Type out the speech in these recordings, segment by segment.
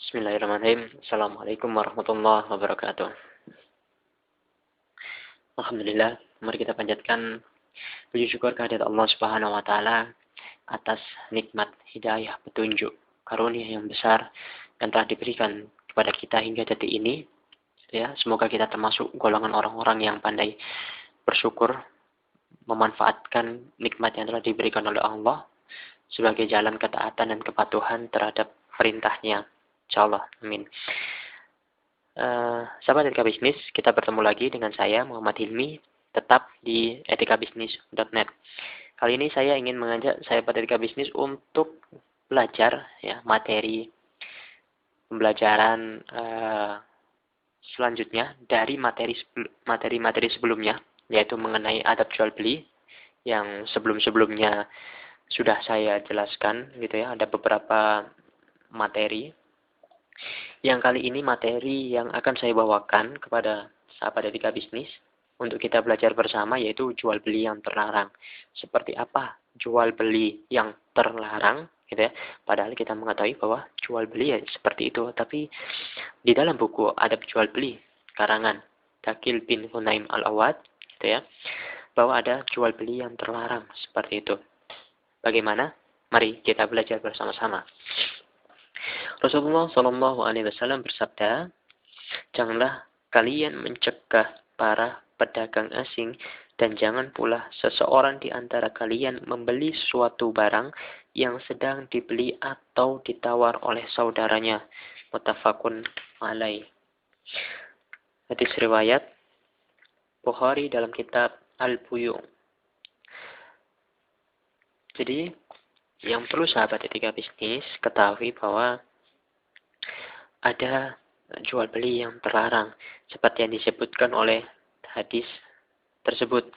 Bismillahirrahmanirrahim. Assalamualaikum warahmatullahi wabarakatuh. Alhamdulillah, mari kita panjatkan puji syukur kehadirat Allah Subhanahu wa taala atas nikmat hidayah, petunjuk, karunia yang besar yang telah diberikan kepada kita hingga detik ini. Ya, semoga kita termasuk golongan orang-orang yang pandai bersyukur, memanfaatkan nikmat yang telah diberikan oleh Allah sebagai jalan ketaatan dan kepatuhan terhadap perintahnya. Insyaallah, amin. Sahabat Etika Bisnis, kita bertemu lagi dengan saya Muhammad Hilmi, tetap di etikabisnis.net. Kali ini saya ingin mengajak sahabat Etika Bisnis untuk belajar ya materi pembelajaran selanjutnya dari materi sebelumnya, yaitu mengenai adab jual beli yang sebelum-sebelumnya sudah saya jelaskan gitu ya. Ada beberapa materi. Yang kali ini materi yang akan saya bawakan kepada sahabat Etika Bisnis untuk kita belajar bersama, yaitu jual beli yang terlarang. Seperti apa jual beli yang terlarang gitu ya. Padahal kita mengetahui bahwa jual beli ya seperti itu, tapi di dalam buku Adab Jual Beli karangan Dakil bin Hunaim Al-Awad gitu ya, bahwa ada jual beli yang terlarang seperti itu. Bagaimana? Mari kita belajar bersama-sama. Rasulullah Shallallahu Alaihi Wasallam bersabda, janganlah kalian mencegah para pedagang asing dan jangan pula seseorang di antara kalian membeli suatu barang yang sedang dibeli atau ditawar oleh saudaranya. Muttafaqun alaih. Hadis riwayat Bukhari dalam kitab Al-Buyu'. Jadi yang perlu sahabat Etika Bisnis ketahui bahwa ada jual beli yang terlarang seperti yang disebutkan oleh hadis tersebut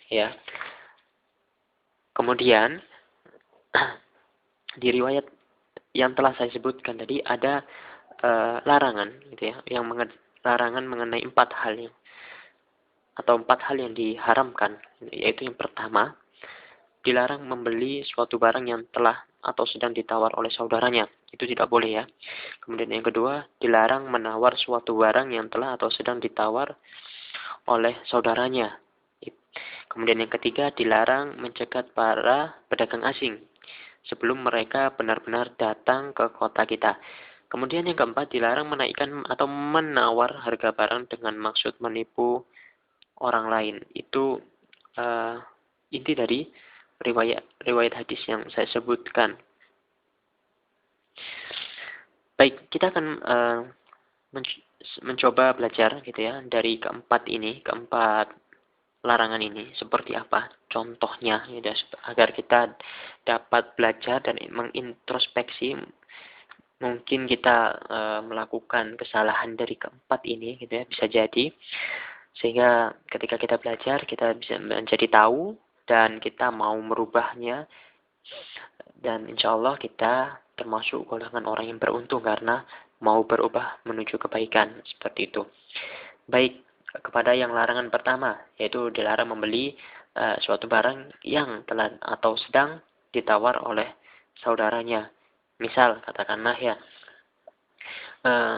ya. Kemudian di riwayat yang telah saya sebutkan tadi ada larangan gitu ya, yang larangan mengenai 4 hal yang diharamkan, yaitu yang pertama, dilarang membeli suatu barang yang telah atau sedang ditawar oleh saudaranya. Itu tidak boleh ya. Kemudian yang kedua, dilarang menawar suatu barang yang telah atau sedang ditawar oleh saudaranya. Kemudian yang ketiga, dilarang mencegat para pedagang asing sebelum mereka benar-benar datang ke kota kita. Kemudian yang keempat, dilarang menaikkan atau menawar harga barang dengan maksud menipu orang lain. Itu inti dari riwayat hadis yang saya sebutkan. Baik, kita akan mencoba belajar gitu ya dari keempat larangan ini seperti apa contohnya gitu, agar kita dapat belajar dan mengintrospeksi. Mungkin kita melakukan kesalahan dari keempat ini gitu ya, bisa jadi, sehingga ketika kita belajar kita bisa menjadi tahu dan kita mau merubahnya, dan insya Allah kita termasuk golongan orang yang beruntung karena mau berubah menuju kebaikan seperti itu. Baik, kepada yang larangan pertama, yaitu dilarang membeli suatu barang yang telah atau sedang ditawar oleh saudaranya. Misal katakanlah ya,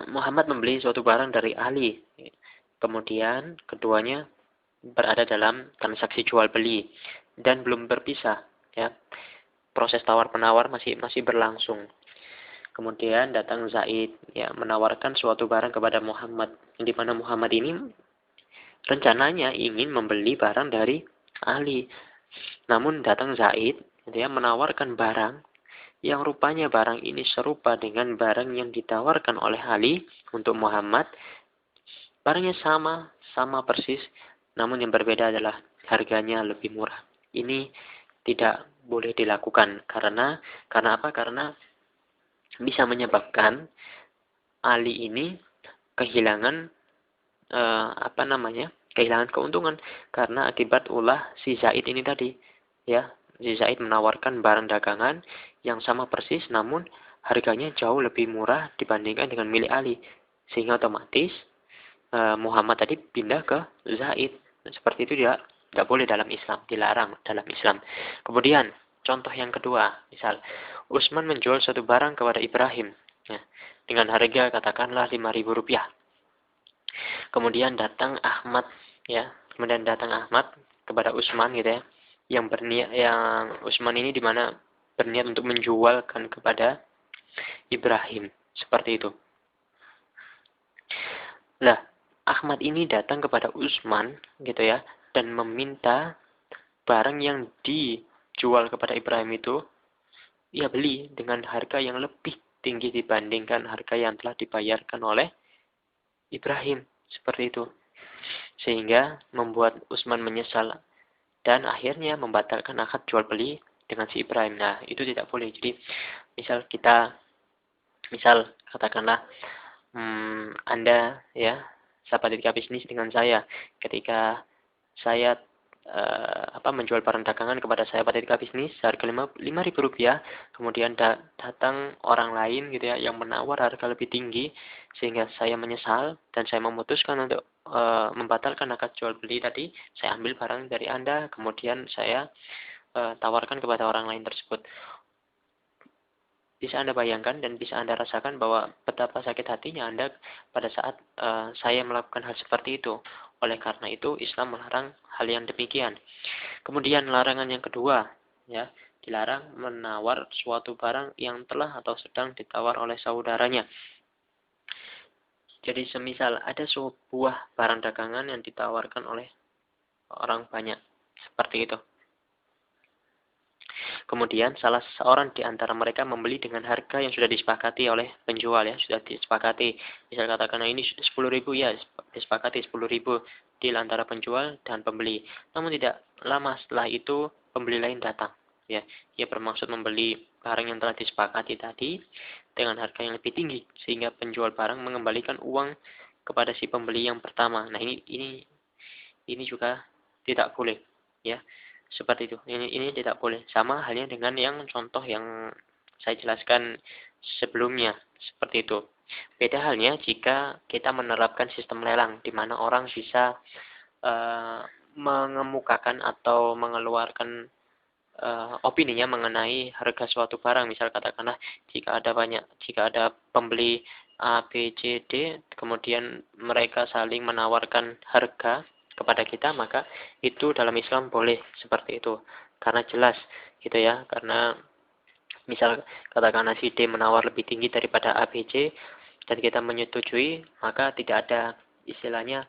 Muhammad membeli suatu barang dari Ali, kemudian keduanya berada dalam transaksi jual beli dan belum berpisah ya, proses tawar penawar masih berlangsung. Kemudian datang Zaid ya, menawarkan suatu barang kepada Muhammad, di mana Muhammad ini rencananya ingin membeli barang dari Ali. Namun datang Zaid dia menawarkan barang yang rupanya barang ini serupa dengan barang yang ditawarkan oleh Ali untuk Muhammad. Barangnya sama persis, namun yang berbeda adalah harganya lebih murah. Ini tidak boleh dilakukan karena apa? Karena bisa menyebabkan Ali ini kehilangan kehilangan keuntungan karena akibat ulah si Zaid ini tadi ya. Si Zaid menawarkan barang dagangan yang sama persis namun harganya jauh lebih murah dibandingkan dengan milik Ali, sehingga otomatis Muhammad tadi pindah ke Zaid. Seperti itu tidak boleh dalam Islam, dilarang dalam Islam. Kemudian contoh yang kedua, misal Utsman menjual suatu barang kepada Ibrahim. Ya, dengan harga katakanlah Rp5.000. Kemudian datang Ahmad, ya. Kemudian datang Ahmad kepada Utsman gitu ya. Yang Utsman ini di mana berniat untuk menjualkan kepada Ibrahim. Seperti itu. Lah, Ahmad ini datang kepada Utsman gitu ya dan meminta barang yang dijual kepada Ibrahim itu ia beli dengan harga yang lebih tinggi dibandingkan harga yang telah dibayarkan oleh Ibrahim. Seperti itu. Sehingga membuat Utsman menyesal dan akhirnya membatalkan akad jual beli dengan si Ibrahim. Nah, itu tidak boleh. Jadi, misal katakanlah Anda ya sahabat etika bisnis dengan saya ketika saya menjual barang dagangan kepada sahabat etika bisnis harga Rp5.000, kemudian datang orang lain gitu ya yang menawar harga lebih tinggi sehingga saya menyesal dan saya memutuskan untuk membatalkan akad jual beli tadi. Saya ambil barang dari Anda, kemudian saya tawarkan kepada orang lain tersebut. Bisa Anda bayangkan dan bisa Anda rasakan bahwa betapa sakit hatinya Anda pada saat saya melakukan hal seperti itu. Oleh karena itu, Islam melarang hal yang demikian. Kemudian larangan yang kedua, ya, dilarang menawar suatu barang yang telah atau sedang ditawar oleh saudaranya. Jadi semisal ada sebuah barang dagangan yang ditawarkan oleh orang banyak, seperti itu. Kemudian salah seorang di antara mereka membeli dengan harga yang sudah disepakati oleh penjual ya, sudah disepakati. Misal katakan ini 10.000 ya, disepakati 10.000 di antara penjual dan pembeli. Namun tidak lama setelah itu pembeli lain datang ya. Ia bermaksud membeli barang yang telah disepakati tadi dengan harga yang lebih tinggi sehingga penjual barang mengembalikan uang kepada si pembeli yang pertama. Nah, ini juga tidak boleh ya. Seperti itu. Ini tidak boleh. Sama halnya dengan yang contoh yang saya jelaskan sebelumnya. Seperti itu. Beda halnya jika kita menerapkan sistem lelang, di mana orang bisa mengemukakan atau mengeluarkan opininya mengenai harga suatu barang. Misal katakanlah jika ada pembeli A, B, C, D, kemudian mereka saling menawarkan harga kepada kita, maka itu dalam Islam boleh seperti itu. Karena jelas gitu ya, karena misal katakanlah si D menawar lebih tinggi daripada A, B, C dan kita menyetujui, maka tidak ada istilahnya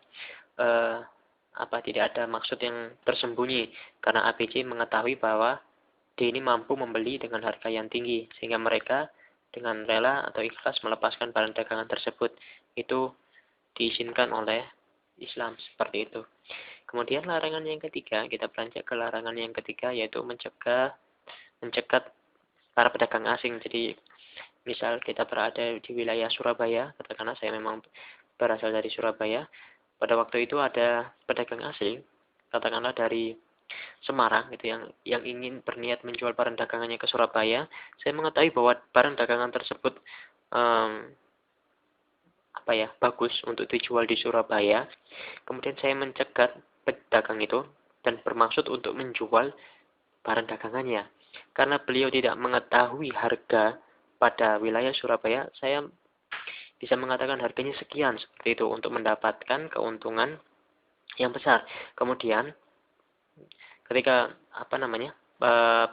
tidak ada maksud yang tersembunyi karena A, B, C mengetahui bahwa D ini mampu membeli dengan harga yang tinggi sehingga mereka dengan rela atau ikhlas melepaskan barang dagangan tersebut. Itu diizinkan oleh Islam seperti itu. Kemudian larangan yang ketiga, kita beranjak ke larangan yang ketiga yaitu mencegat para pedagang asing. Jadi misal kita berada di wilayah Surabaya, katakanlah saya memang berasal dari Surabaya. Pada waktu itu ada pedagang asing, katakanlah dari Semarang gitu yang ingin berniat menjual barang dagangannya ke Surabaya. Saya mengetahui bahwa barang dagangan tersebut bagus untuk dijual di Surabaya. Kemudian saya mencegat pedagang itu dan bermaksud untuk menjual barang dagangannya. Karena beliau tidak mengetahui harga pada wilayah Surabaya, saya bisa mengatakan harganya sekian seperti itu untuk mendapatkan keuntungan yang besar. Kemudian ketika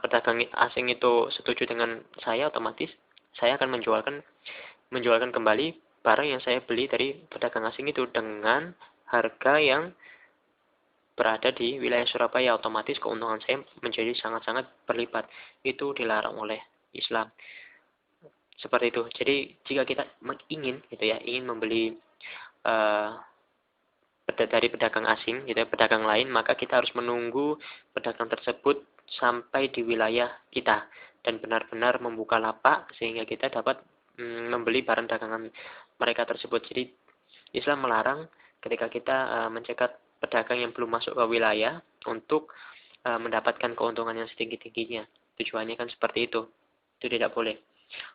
pedagang asing itu setuju dengan saya, otomatis saya akan menjualkan kembali barang yang saya beli dari pedagang asing itu dengan harga yang berada di wilayah Surabaya. Otomatis keuntungan saya menjadi sangat-sangat berlipat. Itu dilarang oleh Islam. Seperti itu. Jadi jika kita ingin membeli dari pedagang asing, pedagang lain, maka kita harus menunggu pedagang tersebut sampai di wilayah kita dan benar-benar membuka lapak sehingga kita dapat membeli barang dagangan mereka tersebut. Jadi Islam melarang ketika kita mencegat pedagang yang belum masuk ke wilayah untuk mendapatkan keuntungan yang setinggi-tingginya. Tujuannya kan seperti itu. Itu tidak boleh.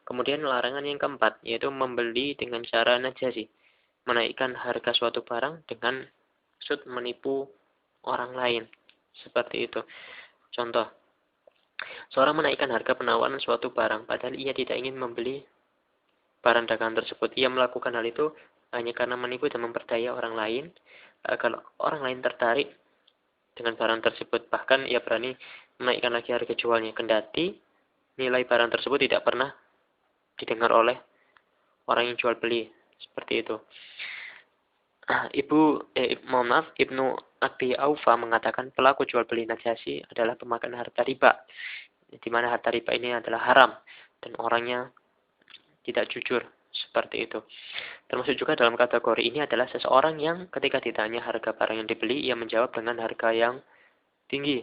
Kemudian larangan yang keempat yaitu membeli dengan cara najasi, menaikkan harga suatu barang dengan maksud menipu orang lain. Seperti itu. Contoh, seorang menaikkan harga penawaran suatu barang padahal ia tidak ingin membeli barang dagangan tersebut. Ia melakukan hal itu hanya karena menipu dan memperdaya orang lain. Kalau orang lain tertarik dengan barang tersebut, bahkan ia berani menaikkan lagi harga jualnya, kendati nilai barang tersebut tidak pernah didengar oleh orang yang jual beli. Seperti itu. Ibnu Abi Aufa mengatakan pelaku jual beli Najasyi adalah pemakan harta riba, di mana harta riba ini adalah haram dan orangnya tidak jujur, seperti itu. Termasuk juga dalam kategori ini adalah seseorang yang ketika ditanya harga barang yang dibeli, ia menjawab dengan harga yang tinggi.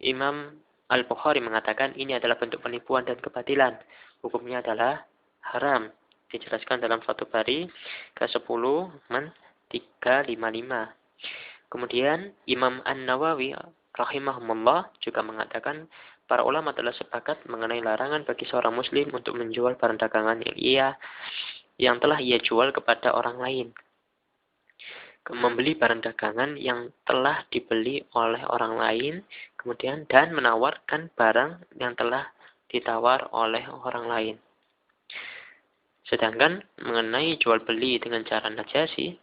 Imam Al-Bukhari mengatakan ini adalah bentuk penipuan dan kebatilan. Hukumnya adalah haram. Dijelaskan dalam Fathul Bari ke-10 355. Kemudian Imam An-Nawawi rahimahumullah juga mengatakan para ulama telah sepakat mengenai larangan bagi seorang muslim untuk menjual barang dagangan yang telah ia jual kepada orang lain. Membeli barang dagangan yang telah dibeli oleh orang lain, kemudian dan menawarkan barang yang telah ditawar oleh orang lain. Sedangkan mengenai jual beli dengan cara Najasyi,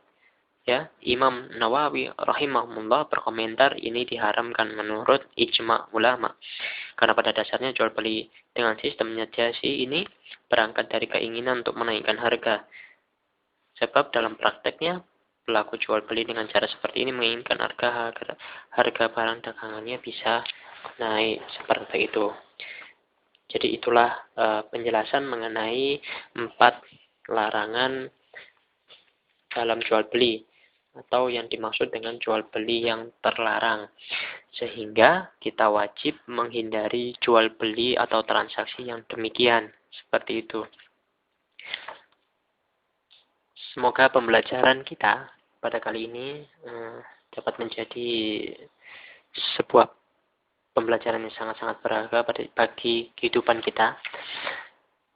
ya, Imam Nawawi rahimahullah berkomentar ini diharamkan menurut ijma ulama. Karena pada dasarnya jual beli dengan sistem Najasyi ini berangkat dari keinginan untuk menaikkan harga. Sebab dalam prakteknya pelaku jual beli dengan cara seperti ini menginginkan harga barang dagangannya bisa naik, seperti itu. Jadi itulah penjelasan mengenai 4 larangan dalam jual beli atau yang dimaksud dengan jual beli yang terlarang. Sehingga kita wajib menghindari jual beli atau transaksi yang demikian. Seperti itu. Semoga pembelajaran kita pada kali ini dapat menjadi sebuah pembelajaran yang sangat-sangat berharga bagi kehidupan kita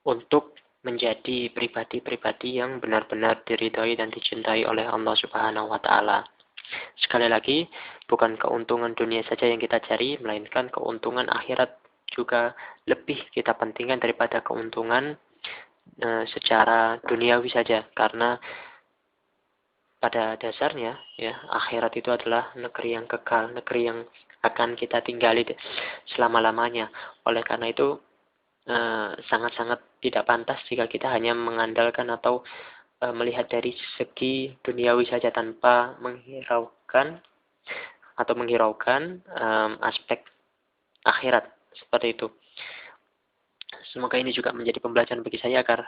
untuk menjadi pribadi-pribadi yang benar-benar diridhoi dan dicintai oleh Allah Subhanahu wa taala. Sekali lagi, bukan keuntungan dunia saja yang kita cari, melainkan keuntungan akhirat juga lebih kita pentingkan daripada keuntungan secara duniawi saja, karena pada dasarnya ya akhirat itu adalah negeri yang kekal, negeri yang akan kita tinggali selama-lamanya. Oleh karena itu sangat-sangat tidak pantas jika kita hanya mengandalkan atau melihat dari segi duniawi saja tanpa menghiraukan aspek akhirat, seperti itu. Semoga ini juga menjadi pembelajaran bagi saya agar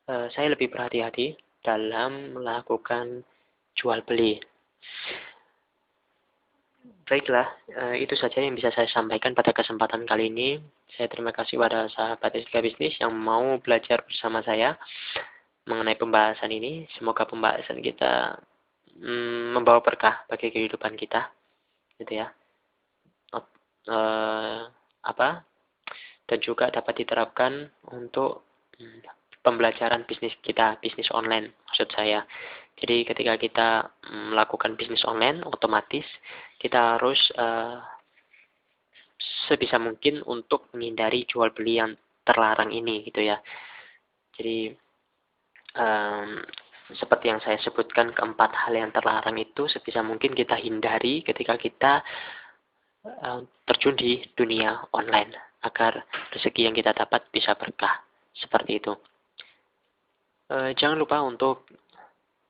saya lebih berhati-hati dalam melakukan jual beli. Baiklah, itu saja yang bisa saya sampaikan pada kesempatan kali ini. Saya terima kasih pada sahabat Etika Bisnis yang mau belajar bersama saya mengenai pembahasan ini. Semoga pembahasan kita membawa berkah bagi kehidupan kita, gitu ya. Dan juga dapat diterapkan untuk pembelajaran bisnis kita, bisnis online maksud saya. Jadi ketika kita melakukan bisnis online, otomatis kita harus sebisa mungkin untuk menghindari jual beli yang terlarang ini, gitu ya. Jadi seperti yang saya sebutkan, keempat hal yang terlarang itu sebisa mungkin kita hindari ketika kita terjun di dunia online, agar rezeki yang kita dapat bisa berkah, seperti itu. Jangan lupa untuk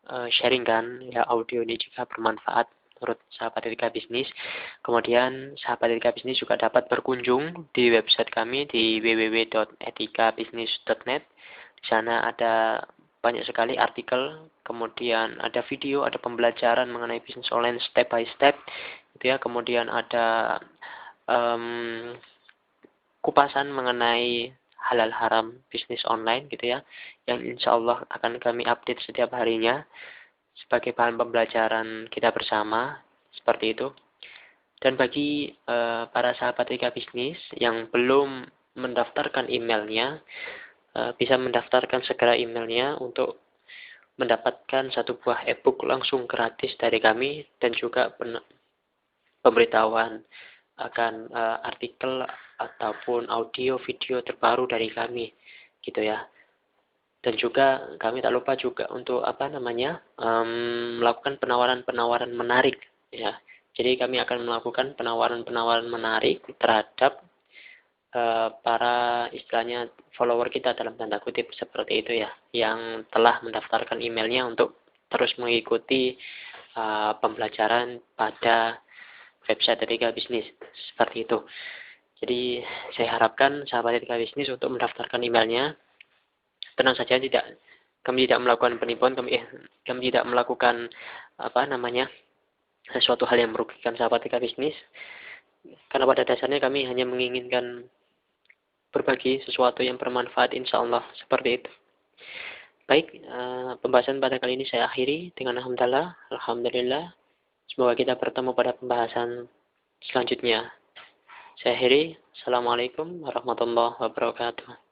sharingkan ya audio ini jika bermanfaat menurut sahabat Etika Bisnis. Kemudian sahabat Etika Bisnis juga dapat berkunjung di website kami di www.etikabisnis.net. Di sana ada banyak sekali artikel, kemudian ada video, ada pembelajaran mengenai bisnis online step by step, gitu ya. Kemudian ada kupasan mengenai halal haram bisnis online, gitu ya, yang insya Allah akan kami update setiap harinya sebagai bahan pembelajaran kita bersama, seperti itu. Dan bagi para sahabat Etika Bisnis yang belum mendaftarkan emailnya, bisa mendaftarkan segera emailnya untuk mendapatkan satu buah e-book langsung gratis dari kami, dan juga pemberitahuan akan artikel ataupun audio video terbaru dari kami, gitu ya. Dan juga kami tak lupa juga untuk melakukan penawaran-penawaran menarik ya. Jadi kami akan melakukan penawaran-penawaran menarik terhadap para istilahnya follower kita dalam tanda kutip seperti itu ya, yang telah mendaftarkan emailnya untuk terus mengikuti pembelajaran pada website Etika Bisnis seperti itu. Jadi saya harapkan sahabat Etika Bisnis untuk mendaftarkan emailnya. Tenang saja, kami tidak melakukan penipuan, kami tidak melakukan sesuatu hal yang merugikan sahabat Etika Bisnis. Karena pada dasarnya kami hanya menginginkan berbagi sesuatu yang bermanfaat, insya Allah seperti itu. Baik, pembahasan pada kali ini saya akhiri dengan alhamdulillah. Semoga kita bertemu pada pembahasan selanjutnya. Saya akhiri. Assalamualaikum warahmatullahi wabarakatuh.